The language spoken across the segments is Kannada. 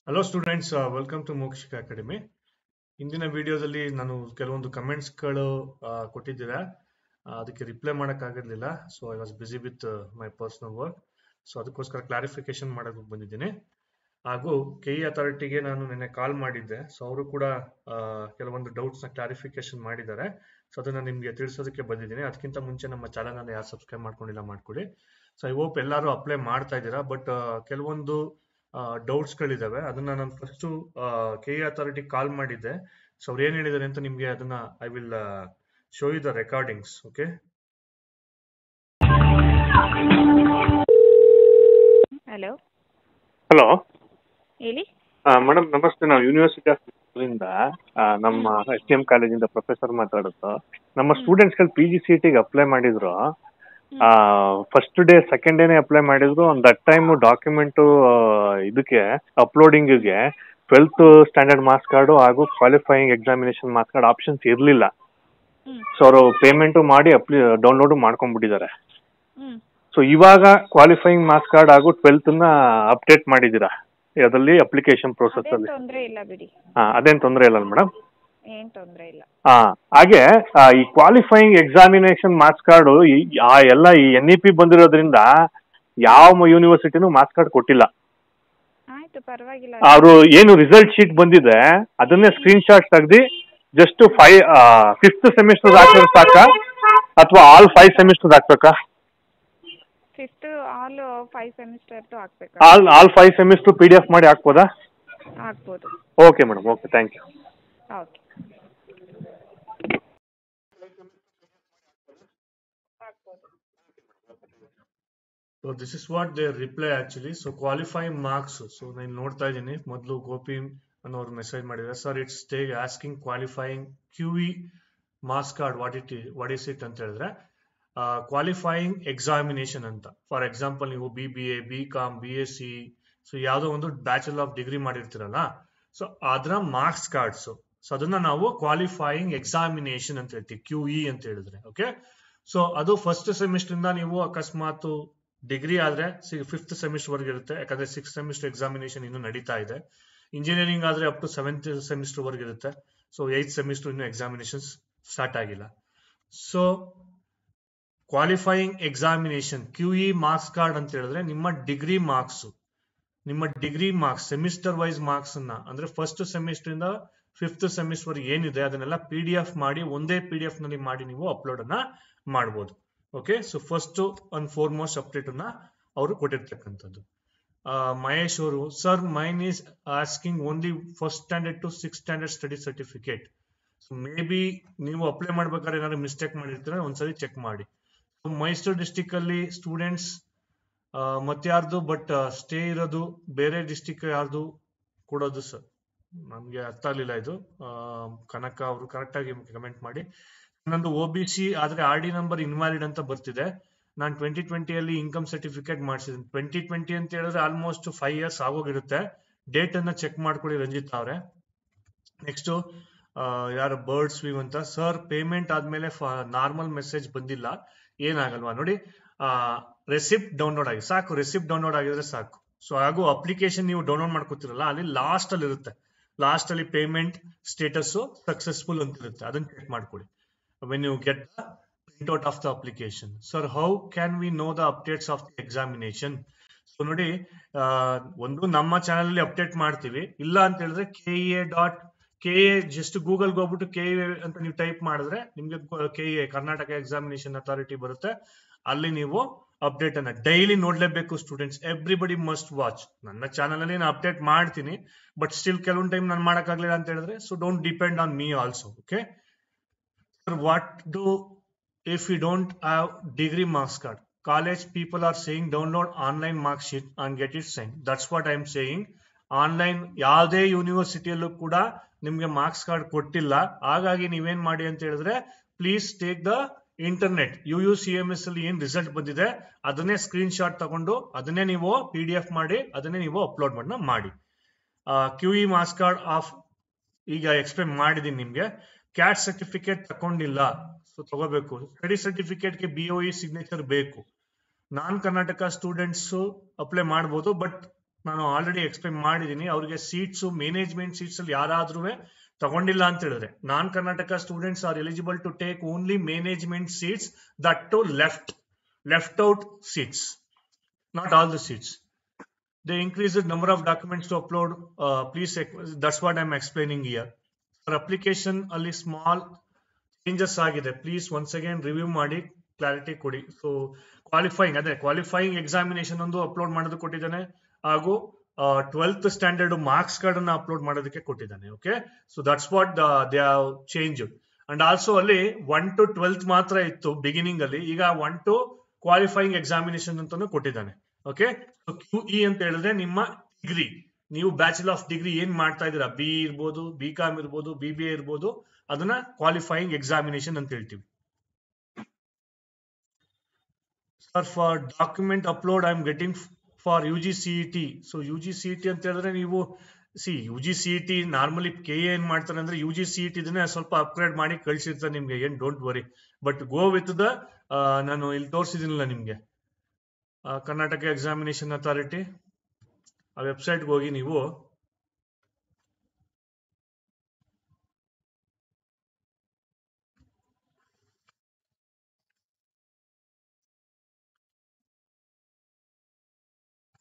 Hello students, welcome to Mokshika academy. ಇಂದಿನ ವಿಡಿಯೋದಲ್ಲಿ ನಾನು ಕೆಲವೊಂದು ಕಮೆಂಟ್ಸ್ಗಳು ಕೊಟ್ಟಿದ್ದೀರಾ, ಅದಕ್ಕೆ ರಿಪ್ಲೈ ಮಾಡೋಕ್ಕಾಗಿರಲಿಲ್ಲ. So I was busy with my personal work. So ಅದಕ್ಕೋಸ್ಕರ ಕ್ಲಾರಿಫಿಕೇಶನ್ ಮಾಡೋಕ್ಕೆ ಬಂದಿದ್ದೀನಿ. ಹಾಗೂ ಕೆಇ ಅಥಾರಿಟಿಗೆ ನಾನು ನಿನ್ನೆ ಕಾಲ್ ಮಾಡಿದ್ದೆ. ಸೊ ಅವರು ಕೂಡ ಕೆಲವೊಂದು ಡೌಟ್ಸ್ನ ಕ್ಲಾರಿಫಿಕೇಶನ್ ಮಾಡಿದ್ದಾರೆ. ಸೊ ಅದನ್ನು ನಿಮಗೆ ತಿಳಿಸೋದಕ್ಕೆ ಬಂದಿದ್ದೀನಿ. ಅದಕ್ಕಿಂತ ಮುಂಚೆ ನಮ್ಮ ಚಾನಲ್ನ ಯಾರು ಸಬ್ಸ್ಕ್ರೈಬ್ ಮಾಡ್ಕೊಂಡಿಲ್ಲ ಮಾಡ್ಕೊಳ್ಳಿ. ಸೊ ಐ ಹೋಪ್ ಎಲ್ಲರೂ ಅಪ್ಲೈ ಮಾಡ್ತಾ ಇದ್ದೀರಾ. ಬಟ್ ಕೆಲವೊಂದು ಡೌಟ್ಸ್ಗಳಿದ್ದಾವೆ. ಅದನ್ನ ನಾನು ಫಸ್ಟು ಕೆಇ ಅಥಾರಿಟಿ ಕಾಲ್ ಮಾಡಿದ್ದೆ. ಸೊ ಅವ್ರು ಏನು ಹೇಳಿದ್ದಾರೆ ಅಂತ ನಿಮಗೆ ಅದನ್ನ I will show you the recordings. Okay, hello hello ಹೇಳಿ. ಮೇಡಮ್ ನಮಸ್ತೆ. ನಾವು ಯೂನಿವರ್ಸಿಟಿ ಆಫ್ ಇಂದ ನಮ್ಮ STM ಕಾಲೇಜಿಂದ ಪ್ರೊಫೆಸರ್ ಮಾತಾಡೋದು. ನಮ್ಮ ಸ್ಟೂಡೆಂಟ್ಸ್ಗಳು PGCET ಅಪ್ಲೈ ಮಾಡಿದ್ರು. ಫಸ್ಟ್ ಡೇ ಸೆಕೆಂಡ್ ಡೇನೆ ಅಪ್ಲೈ ಮಾಡಿದ್ರು. ಆನ್ ದಟ್ ಟೈಮ್ ಡಾಕ್ಯುಮೆಂಟು ಇದಕ್ಕೆ ಅಪ್ಲೋಡಿಂಗ್ಗೆ 12th ಸ್ಟ್ಯಾಂಡರ್ಡ್ ಮಾರ್ಕ್ಸ್ ಕಾರ್ಡು ಹಾಗೂ qualifying examination marks card options ಇರಲಿಲ್ಲ. ಸೊ ಅವರು ಪೇಮೆಂಟು ಮಾಡಿ ಡೌನ್ಲೋಡ್ ಮಾಡ್ಕೊಂಡ್ಬಿಟ್ಟಿದ್ದಾರೆ. ಸೊ ಇವಾಗ ಕ್ವಾಲಿಫೈಯಿಂಗ್ ಮಾರ್ಕ್ಸ್ ಕಾರ್ಡ್ ಹಾಗೂ 12th ಅಪ್ಡೇಟ್ ಮಾಡಿದ್ದೀರಾ ಅದರಲ್ಲಿ ಅಪ್ಲಿಕೇಶನ್ ಪ್ರೋಸೆಸ್ ಅಲ್ಲಿ? ತೊಂದ್ರೆ ಇಲ್ಲ ಬಿಡಿ. ಅದೇನ್ ತೊಂದರೆ ಇಲ್ಲ ಮೇಡಮ್. ಏನ್ ತೊಂದ್ರೆ ಇಲ್ಲ. ಹಾಗೆ ಈ ಕ್ವಾಲಿಫೈಯಿಂಗ್ ಎಕ್ಸಾಮಿನೇಷನ್ ಮಾರ್ಕ್ಸ್ ಕಾರ್ಡ್ ಎಲ್ಲ ಈ NEP ಬಂದಿರೋದ್ರಿಂದ ಯಾವ ಯೂನಿವರ್ಸಿಟಿನೂ ಮಾರ್ಕ್ಸ್ ಕಾರ್ಡ್ ಕೊಟ್ಟಿಲ್ಲ. ಆಯ್ತು, ಪರವಾಗಿಲ್ಲ. ಅವರು ಏನು ರಿಸಲ್ಟ್ ಶೀಟ್ ಬಂದಿದೆ ಅದನ್ನೇ ಸ್ಕ್ರೀನ್ ಶಾಟ್ ತೆಗ್ದು ಜಸ್ಟ್ 5th ಸೆಮಿಸ್ಟರ್ ಹಾಕಿದ್ರೆ ಸಾಕ ಅಥವಾ ಆಲ್ 5 ಸೆಮಿಸ್ಟರ್ ಹಾಕ್ಬೇಕಾ? ಫಿಫ್ತ್ ಆಲ್ 5 ಸೆಮಿಸ್ಟರ್ ಹಾಕ್ಬೇಕು. ಆಲ್ 5 ಸೆಮಿಸ್ಟರ್ PDF ಮಾಡಿ ಹಾಕ್ಬೋದಾ? ಹಾಕ್ಬೋದು. Okay madam, okay, thank you. Okay. So this is what they reply actually. So qualifying marks, so ನಾನು ನೋಡ್ತಾ ಇದ್ದೀನಿ. ಮೊದಲು ಗೋಪಿ ಅನ್ನೋರು ಮೆಸೇಜ್ ಮಾಡಿದ್ದಾರೆ. Sir it's asking qualifying QE marks card what is it ಅಂತ ಹೇಳಿದ್ರೆ ಕ್ವಾಲಿಫೈಯಿಂಗ್ ಎಕ್ಸಾಮಿನೇಷನ್ ಅಂತ. ಫಾರ್ ಎಕ್ಸಾಂಪಲ್ ನೀವು BBA, BCom, BSc, ಸೊ ಯಾವುದೋ ಒಂದು ಬ್ಯಾಚುಲರ್ ಆಫ್ ಡಿಗ್ರಿ ಮಾಡಿರ್ತೀರಲ್ಲ, ಸೊ ಅದರ ಮಾರ್ಕ್ಸ್ ಕಾರ್ಡ್ಸ್. ಸೊ ಅದನ್ನ ನಾವು ಕ್ವಾಲಿಫೈಯಿಂಗ್ ಎಕ್ಸಾಮಿನೇಷನ್ ಅಂತ ಹೇಳ್ತೀವಿ, QE ಅಂತ ಹೇಳಿದ್ರೆ. ಓಕೆ, ಸೊ ಅದು ಫಸ್ಟ್ ಸೆಮಿಸ್ಟರ್ ಇಂದ ನೀವು ಅಕಸ್ಮಾತ್ ಡಿಗ್ರಿ ಆದ್ರೆ 5th ಸೆಮಿಸ್ಟರ್ ವರೆಗೆ ಇರುತ್ತೆ, ಯಾಕಂದ್ರೆ 6th ಸೆಮಿಸ್ಟರ್ ಎಕ್ಸಾಮಿನೇಷನ್ ಇನ್ನು ನಡೀತಾ ಇದೆ. ಇಂಜಿನಿಯರಿಂಗ್ ಆದ್ರೆ ಅಪ್ ಟು 7th ಸೆಮಿಸ್ಟರ್ ವರೆಗೆ ಇರುತ್ತೆ. ಸೊ 8th ಸೆಮಿಸ್ಟರ್ ಇನ್ನು ಎಕ್ಸಾಮಿನೇಷನ್ ಸ್ಟಾರ್ಟ್ ಆಗಿಲ್ಲ. So qualifying examination QE marks card ಅಂತ ಹೇಳಿದ್ರೆ ನಿಮ್ಮ degree marks semester wise marks ಅನ್ನ, ಅಂದ್ರೆ ಫಸ್ಟ್ ಸೆಮಿಸ್ಟರ್ ಇಂದ 5th ಸೆಮಿಸ್ಟರ್ ವರೆಗೆ ಏನಿದೆ ಅದನ್ನೆಲ್ಲ PDF ಮಾಡಿ ಒಂದೇ PDF ನಲ್ಲಿ ಮಾಡಿ ನೀವು ಅಪ್ಲೋಡ್ ಅನ್ನ ಮಾಡಬಹುದು. Okay, so first and foremost update ಅನ್ನ ಅವರು ಕೊಟ್ಟಿರ್ತಕ್ಕಂಥದ್ದು. ಮಹೇಶ್ ಅವರು, sir mine is asking only first standard to 6th standard study certificate. So maybe ನೀವು ಅಪ್ಲೈ ಮಾಡ್ಬೇಕಾದ್ರೆ ಏನಾದ್ರು ಮಿಸ್ಟೇಕ್ ಮಾಡಿರ್ತೀರ, ಒಂದ್ಸರಿ ಚೆಕ್ ಮಾಡಿ. ಮೈಸೂರು ಡಿಸ್ಟಿಕ್ ಅಲ್ಲಿ ಸ್ಟೂಡೆಂಟ್ಸ್ ಮತ್ಯಾರ್ದು, ಬಟ್ ಸ್ಟೇ ಇರೋದು ಬೇರೆ ಡಿಸ್ಟಿಕ್ ಯಾರ್ದು ಕೊಡೋದು ಸರ್? ನಮ್ಗೆ ಅರ್ಥ ಆಗ್ಲಿಲ್ಲ ಇದು. ಕನಕ ಅವರು ಕರೆಕ್ಟ್ ಆಗಿ ಕಮೆಂಟ್ ಮಾಡಿ. ನಂದು OBC ಆದ್ರೆ RD ನಂಬರ್ ಇನ್ವ್ಯಾಲಿಡ್ ಅಂತ ಬರ್ತಿದೆ. ನಾನು 2020 ಅಲ್ಲಿ ಇನ್ಕಮ್ ಸರ್ಟಿಫಿಕೇಟ್ ಮಾಡಿಸಿದ್ದೀನಿ. 2020 ಅಂತ ಹೇಳಿದ್ರೆ ಆಲ್ಮೋಸ್ಟ್ 5 years ಆಗೋಗಿರುತ್ತೆ. ಡೇಟ್ ಅನ್ನ ಚೆಕ್ ಮಾಡ್ಕೊಳ್ಳಿ ರಂಜಿತ್ ಅವ್ರೆ. ನೆಕ್ಸ್ಟ್ ಯಾರು ಬರ್ಡ್ಸ್ ವೀವ್ ಅಂತ, ಸರ್ ಪೇಮೆಂಟ್ ಆದ್ಮೇಲೆ ನಾರ್ಮಲ್ ಮೆಸೇಜ್ ಬಂದಿಲ್ಲ, ಏನಾಗಲ್ವಾ? ನೋಡಿ, ರೆಸಿಪ್ಟ್ ಡೌನ್ಲೋಡ್ ಆಗಿ ಸಾಕು. ರೆಸಿಪ್ಟ್ ಡೌನ್ಲೋಡ್ ಆಗಿದ್ರೆ ಸಾಕು. ಸೊ ಹಾಗೂ ಅಪ್ಲಿಕೇಶನ್ ನೀವು ಡೌನ್ಲೋಡ್ ಮಾಡ್ಕೋತಿರಲ್ಲ, ಅಲ್ಲಿ ಲಾಸ್ಟ್ ಅಲ್ಲಿ ಇರುತ್ತೆ. ಲಾಸ್ಟ್ ಅಲ್ಲಿ ಪೇಮೆಂಟ್ ಸ್ಟೇಟಸ್ ಸಕ್ಸಸ್ಫುಲ್ ಅಂತ ಇರುತ್ತೆ. ಅದನ್ನ ಚೆಕ್ ಮಾಡ್ಕೊಳ್ಳಿ when you get the printout of the application. Sir, how can we know the updates of the examination? So ನೋಡಿ, ಒಂದು ನಮ್ಮ ಚಾನಲ್ ಅಲ್ಲಿ ಅಪ್ಡೇಟ್ ಮಾಡ್ತೀವಿ. ಇಲ್ಲ ಅಂತ ಹೇಳಿದ್ರೆ KEA ಜಸ್ಟ್ ಗೂಗಲ್ಗೆ ಹೋಗ್ಬಿಟ್ಟು KEA ಅಂತ ನೀವು ಟೈಪ್ ಮಾಡಿದ್ರೆ ನಿಮ್ಗೆ KEA ಕರ್ನಾಟಕ ಎಕ್ಸಾಮಿನೇಷನ್ ಅಥಾರಿಟಿ ಬರುತ್ತೆ. ಅಲ್ಲಿ ನೀವು ಅಪ್ಡೇಟ್ ಅನ್ನ ಡೈಲಿ ನೋಡ್ಲೇಬೇಕು ಸ್ಟೂಡೆಂಟ್ಸ್. Everybody must watch. ನನ್ನ ಚಾನಲ್ ಅಲ್ಲಿ ನಾನು ಅಪ್ಡೇಟ್ ಮಾಡ್ತೀನಿ, ಬಟ್ ಸ್ಟಿಲ್ ಕೆಲವೊಂದು ಟೈಮ್ ನಾನು ಮಾಡಕ್ಕಾಗ್ಲಿಲ್ಲ ಅಂತ ಹೇಳಿದ್ರೆ, so don't depend on me also. Okay, what do if we don't have degree marks card? College people are saying download online mark sheet and get it signed. That's what I'm saying. Online ಯಾವುದೇ ಯೂನಿವರ್ಸಿಟಿಯಲ್ಲೂ ಕೂಡ ನಿಮ್ಗೆ ಮಾರ್ಕ್ಸ್ ಕಾರ್ಡ್ ಕೊಟ್ಟಿಲ್ಲ. ಹಾಗಾಗಿ ನೀವೇನ್ ಮಾಡಿ ಅಂತ ಹೇಳಿದ್ರೆ, please take the internet. UUCMS ಅಲ್ಲಿ ಏನ್ ರಿಸಲ್ಟ್ ಬಂದಿದೆ ಅದನ್ನೇ ಸ್ಕ್ರೀನ್ ಶಾಟ್ ತಗೊಂಡು ಅದನ್ನೇ ನೀವು PDF ಮಾಡಿ ಅದನ್ನೇ ನೀವು ಅಪ್ಲೋಡ್ ಮಾಡಿ. QE ಮಾರ್ಕ್ಸ್ ಕಾರ್ಡ್ ಆಫ್ ಈಗ ಎಕ್ಸ್ಪ್ಲೇನ್ ಮಾಡಿದೀನಿ ನಿಮ್ಗೆ. ಕ್ಯಾಟ್ ಸರ್ಟಿಫಿಕೇಟ್ ತಗೊಂಡಿಲ್ಲ, ಸೊ ತಗೋಬೇಕು. ಸ್ಟಡಿ ಸರ್ಟಿಫಿಕೇಟ್ಗೆ BOE ಸಿಗ್ನೇಚರ್ ಬೇಕು. ನಾನ್ ಕರ್ನಾಟಕ ಸ್ಟೂಡೆಂಟ್ಸ್ ಅಪ್ಲೈ ಮಾಡ್ಬೋದು, ಬಟ್ ನಾನು ಆಲ್ರೆಡಿ ಎಕ್ಸ್ಪ್ಲೈನ್ ಮಾಡಿದ್ದೀನಿ. ಅವ್ರಿಗೆ ಸೀಟ್ಸ್ ಮ್ಯಾನೇಜ್ಮೆಂಟ್ ಸೀಟ್ಸ್ ಅಲ್ಲಿ ಯಾರಾದ್ರೂ ತಗೊಂಡಿಲ್ಲ ಅಂತ ಹೇಳಿದ್ರೆ, non Karnataka students are eligible to take only management seats, that too left out seats, not all the seats. They increase the number of documents to upload. Please, that's what I'm explaining here. For application, only small changes agide. Please once again review ಮಾಡಿ clarity ಕೊಡಿ. So qualifying examination ಒಂದು ಅಪ್ಲೋಡ್ ಮಾಡೋದು ಕೊಟ್ಟಿದ್ದಾನೆ, ಹಾಗೂ 12th ಸ್ಟ್ಯಾಂಡರ್ಡ್ ಮಾರ್ಕ್ಸ್ ಕಾರ್ಡ್ ಅನ್ನ ಅಪ್ಲೋಡ್ ಮಾಡೋದಕ್ಕೆ ಕೊಟ್ಟಿದ್ದಾನೆ. Okay, so that's what they have change. And also ಅಲ್ಲಿ 1 to 12th ಮಾತ್ರ ಇತ್ತು ಬಿಗಿನಿಂಗ್ ಅಲ್ಲಿ, ಈಗ 1 to ಕ್ವಾಲಿಫೈಯಿಂಗ್ ಎಕ್ಸಾಮಿನೇಷನ್ ಅಂತಾನು ಕೊಟ್ಟಿದ್ದಾನೆ. ಓಕೆ, ಸೊ QE ಅಂತ ಹೇಳಿದ್ರೆ ನಿಮ್ಮ ಡಿಗ್ರಿ, ನೀವು ಬ್ಯಾಚುಲರ್ ಆಫ್ ಡಿಗ್ರಿ ಏನ್ ಮಾಡ್ತಾ ಇದ್ದೀರಾ, BE ಇರ್ಬೋದು, BCom ಇರ್ಬೋದು, BBA ಇರ್ಬೋದು, ಅದನ್ನ ಕ್ವಾಲಿಫೈಯಿಂಗ್ ಎಕ್ಸಾಮಿನೇಷನ್ ಅಂತ ಹೇಳ್ತೀವಿ. Sir for document upload I am getting for UGCET. So UGCET ಅಂತ ಹೇಳಿದ್ರೆ ನೀವು UGCET ನಾರ್ಮಲಿ KA ಏನ್ ಮಾಡ್ತಾರೆ ಅಂದ್ರೆ UGCET ಇದನ್ನ ಸ್ವಲ್ಪ ಅಪ್ಗ್ರೇಡ್ ಮಾಡಿ ಕಳ್ಸಿರ್ತಾರೆ ನಿಮ್ಗೆ, ಏನ್ don't worry. But go with the ನಾನು ಇಲ್ಲಿ ತೋರಿಸಿದಿನಿಲ್ಲ ನಿಮ್ಗೆ ಕರ್ನಾಟಕ ಎಕ್ಸಾಮಿನೇಷನ್ ಅಥಾರಿಟಿ ಆ ವೆಬ್ಸೈಟ್ಗೆ ಹೋಗಿ ನೀವು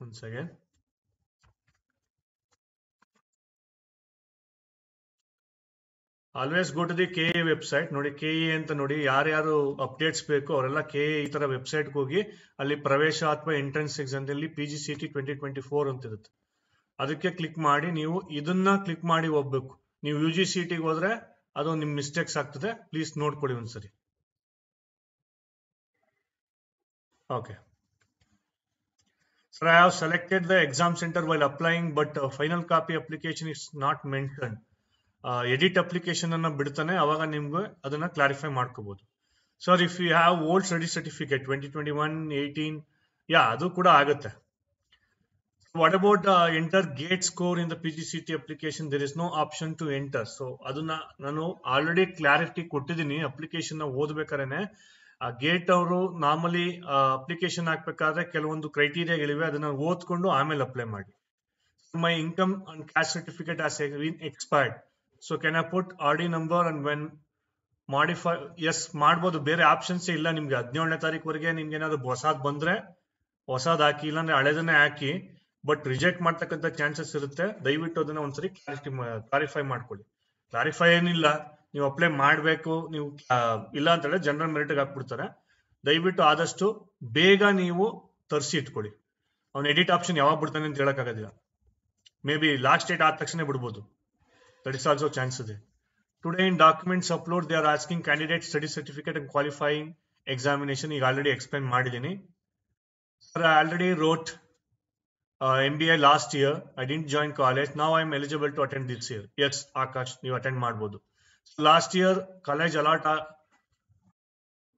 ಒಂದ್ second, always go to the KA website. ನೋಡಿ KA ಅಂತ ನೋಡಿ, ಯಾರ್ಯಾರು ಅಪ್ಡೇಟ್ಸ್ ಬೇಕು ಅವರೆಲ್ಲ KA ಈ ತರ ವೆಬ್ಸೈಟ್ಗೆ ಹೋಗಿ ಅಲ್ಲಿ ಪ್ರವೇಶ ಅಥವಾ ಎಂಟ್ರೆನ್ಸ್ ಎಕ್ಸಾಮ್ ಅಲ್ಲಿ PGCET 2024 ಅಂತ ಇರುತ್ತೆ, ಅದಕ್ಕೆ ಕ್ಲಿಕ್ ಮಾಡಿ ನೀವು ಇದನ್ನ ಕ್ಲಿಕ್ ಮಾಡಿ ಹೋಗ್ಬೇಕು. ನೀವು UGCET ಹೋದ್ರೆ ಅದು ನಿಮ್ ಮಿಸ್ಟೇಕ್ಸ್ ಆಗ್ತದೆ, ಪ್ಲೀಸ್ ನೋಡ್ಕೊಳ್ಳಿ ಒಂದ್ಸರಿ. Okay sir, I have selected the exam centre while applying, but final copy application is not mention. Edit application ಅನ್ನ ಬಿಡ್ತಾನೆ, ಅವಾಗ ನಿಮ್ಗೆ ಅದನ್ನ ಕ್ಲಾರಿಫೈ ಮಾಡ್ಕೋಬಹುದು. Sir if you have old study certificate 2021, 18, ಅದು ಕೂಡ ಆಗುತ್ತೆ. What about enter GATE score in the PGCET application? There is no option to enter. So ಅದನ್ನ ನಾನು ಆಲ್ರೆಡಿ ಕ್ಲಾರಿಟಿ ಕೊಟ್ಟಿದ್ದೀನಿ. ಅಪ್ಲಿಕೇಶನ್ ನ ಓದ್ಬೇಕಾದ್ರೆ ಗೇಟ್ ಅವರು ನಾರ್ಮಲಿ ಅಪ್ಲಿಕೇಶನ್ ಹಾಕ್ಬೇಕಾದ್ರೆ ಕೆಲವೊಂದು ಕ್ರೈಟೀರಿಯಾಗಳಿವೆ, ಅದನ್ನ ಓದ್ಕೊಂಡು ಆಮೇಲೆ ಅಪ್ಲೈ ಮಾಡಿ. My income and caste certificate has been expired, so can I put RD number and when modify? Yes ಮಾಡ್ಬೋದು, ಬೇರೆ ಆಪ್ಷನ್ಸ್ ಇಲ್ಲ ನಿಮ್ಗೆ. 17ನೇ ತಾರೀಕುವರೆಗೆ ನಿಮ್ಗೆ ಏನಾದ್ರು ಹೊಸಾದ್ ಬಂದ್ರೆ ಹೊಸಾದ್ ಹಾಕಿ, ಇಲ್ಲಾಂದ್ರೆ ಹಳೆದನ್ನೇ ಹಾಕಿ. ಬಟ್ ರಿಜೆಕ್ಟ್ ಮಾಡ್ತಕ್ಕಂಥ ಚಾನ್ಸಸ್ ಇರುತ್ತೆ. ದಯವಿಟ್ಟು ಅದನ್ನ ಒಂದ್ಸರಿ ಕ್ಲಾರಿಫೈ ಮಾಡ್ಕೊಳ್ಳಿ. ಕ್ಲಾರಿಫೈ ಏನಿಲ್ಲ, ನೀವು ಅಪ್ಲೈ ಮಾಡ್ಬೇಕು, ನೀವು ಇಲ್ಲ ಅಂತ ಹೇಳಿದ್ರೆ ಜನರಲ್ ಮೆರಿಟ್ಗೆ ಹಾಕ್ಬಿಡ್ತಾರೆ. ದಯವಿಟ್ಟು ಆದಷ್ಟು ಬೇಗ ನೀವು ತರಿಸಿ ಇಟ್ಕೊಳ್ಳಿ. ಅವ್ನು ಎಡಿಟ್ ಆಪ್ಷನ್ ಯಾವಾಗ ಬಿಡ್ತಾನೆ ಅಂತ ಹೇಳಕ್ಕಾಗೋದಿಲ್ಲ. ಮೇ ಬಿ ಲಾಸ್ಟ್ ಡೇಟ್ ಆದ ತಕ್ಷಣ ಬಿಡ್ಬೋದು. That is also chance ಇದೆ. Today in documents upload they are asking candidate study certificate and qualifying examination. ಈಗ ಆಲ್ರೆಡಿ ಎಕ್ಸ್ಪ್ಲೈನ್ ಮಾಡಿದ್ದೀನಿ. Sir, I already wrote MBA last year. I didn't join college. Now I am eligible to attend this year. Yes, Akash, ನೀವು ಅಟೆಂಡ್ ಮಾಡ್ಬೋದು. ಲಾಸ್ಟ್ ಇಯರ್ ಕಾಲೇಜ್ ಅಲಾಟ್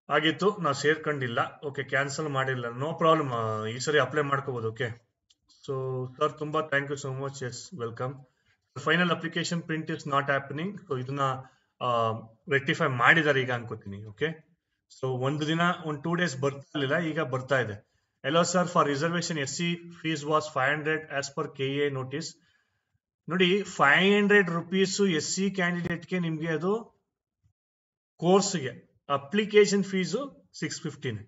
ಆಗಿತ್ತು, ನಾವು ಸೇರ್ಕೊಂಡಿಲ್ಲ. ಓಕೆ, ಕ್ಯಾನ್ಸಲ್ ಮಾಡಿಲ್ಲ, ನೋ ಪ್ರಾಬ್ಲಮ್. ಈ ಸರಿ ಅಪ್ಲೈ ಮಾಡ್ಕೋಬಹುದು. ಓಕೆ, ಸೊ ಸರ್ ತುಂಬಾ thank you so much. Yes, welcome. Final application print is not happening. So ಇದನ್ನ ರೆಕ್ಟಿಫೈ ಮಾಡಿದ್ದಾರೆ ಈಗ ಅನ್ಕೋತೀನಿ. ಓಕೆ, ಸೊ ಒಂದು 2 days ಬರ್ತಾ ಇರಲಿಲ್ಲ, ಈಗ ಬರ್ತಾ ಇದೆ. Hello sir, for reservation SC fees was 500 as per KA notice. ನೋಡಿ 500 rupees SC ಕ್ಯಾಂಡಿಡೇಟ್ಗೆ ನಿಮ್ಗೆ ಅದು ಕೋರ್ಸ್ಗೆ, ಅಪ್ಲಿಕೇಶನ್ ಫೀಸು 615.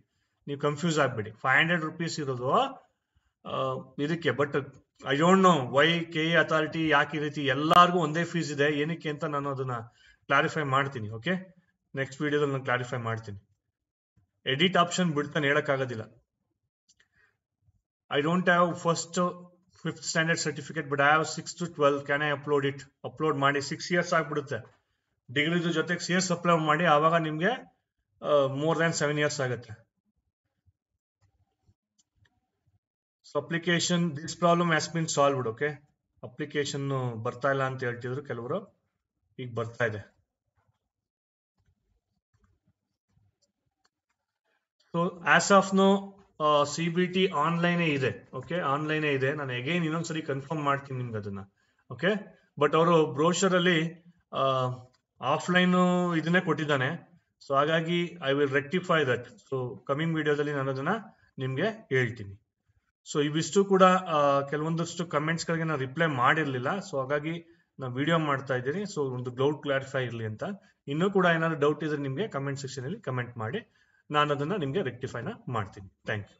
ನೀವು ಕನ್ಫ್ಯೂಸ್ ಆಗ್ಬೇಡಿ, 500 rupees ಇರೋದು ಇದಕ್ಕೆ. But I don't know why KA authority ಯಾಕೆ ಈ ರೀತಿ ಎಲ್ಲಾರ್ಗು ಒಂದೇ ಫೀಸ್ ಇದೆ, ಏನಕ್ಕೆ ಅಂತ ನಾನು ಅದನ್ನ ಕ್ಲಾರಿಫೈ ಮಾಡ್ತೀನಿ. ಓಕೆ, ನೆಕ್ಸ್ಟ್ ವಿಡಿಯೋದಲ್ಲಿ ನಾನು ಕ್ಲಾರಿಫೈ ಮಾಡ್ತೀನಿ. ಎಡಿಟ್ ಆಪ್ಷನ್ ಬಿಡ್ತಾನೆ, ಹೇಳಕ್ಕಾಗೋದಿಲ್ಲ. I don't have 1st to 5th standard certificate, but I have 6th to 12th. Can I upload it? Upload ಮಾಡಿ 6 years ಆಗ್ಬಿಡುತ್ತೆ. ಡಿಗ್ರಿದು ಜೊತೆಗೆ CS ಅಪ್ಲೋಡ್ ಮಾಡಿ, ಆವಾಗ ನಿಮ್ಗೆ more than 7 years ಆಗುತ್ತೆ. So application, this problem has been solved. Okay, application ಬರ್ತಾ ಇಲ್ಲ ಅಂತ ಹೇಳ್ತಿದ್ರು ಕೆಲವರು, ಈಗ ಬರ್ತಾ ಇದೆ. So as of now CBT online ಇದೆ. ಓಕೆ, ಆನ್ಲೈನ್ ಇದೆ. ನಾನು ಅಗೈನ್ ಇನ್ನೊಂದ್ಸರಿ ಕನ್ಫರ್ಮ್ ಮಾಡ್ತೀನಿ ನಿಮ್ಗೆ ಅದನ್ನ. ಓಕೆ, ಬಟ್ ಅವರು ಬ್ರೋಷರ್ ಅಲ್ಲಿ ಆಫ್ಲೈನ್ ಇದನ್ನೇ ಕೊಟ್ಟಿದ್ದಾನೆ. ಸೊ ಹಾಗಾಗಿ I will rectify that. So coming ವಿಡಿಯೋದಲ್ಲಿ ನಾನು ಅದನ್ನ ನಿಮ್ಗೆ ಹೇಳ್ತೀನಿ. ಸೊ ಇವಿಷ್ಟು ಕೂಡ ಕೆಲವೊಂದಷ್ಟು ಕಮೆಂಟ್ಸ್ ಗಳಿಗೆ ನಾನು ರಿಪ್ಲೈ ಮಾಡಿರ್ಲಿಲ್ಲ. ಸೊ ಹಾಗಾಗಿ ನಾನು ವಿಡಿಯೋ ಮಾಡ್ತಾ ಇದ್ದೀನಿ. ಸೊ ಒಂದು ಡೌಟ್ ಕ್ಲಾರಿಫೈ ಇರಲಿ ಅಂತ. ಇನ್ನೂ ಕೂಡ ಏನಾದ್ರು ಡೌಟ್ ಇದ್ರೆ ನಿಮಗೆ ಕಮೆಂಟ್ ಸೆಕ್ಷನ್ ಅಲ್ಲಿ ಕಮೆಂಟ್ ಮಾಡಿ, ನಾನು ಅದನ್ನ ನಿಮಗೆ ರೆಕ್ಟಿಫೈನ ಮಾಡ್ತೀನಿ. Thank you.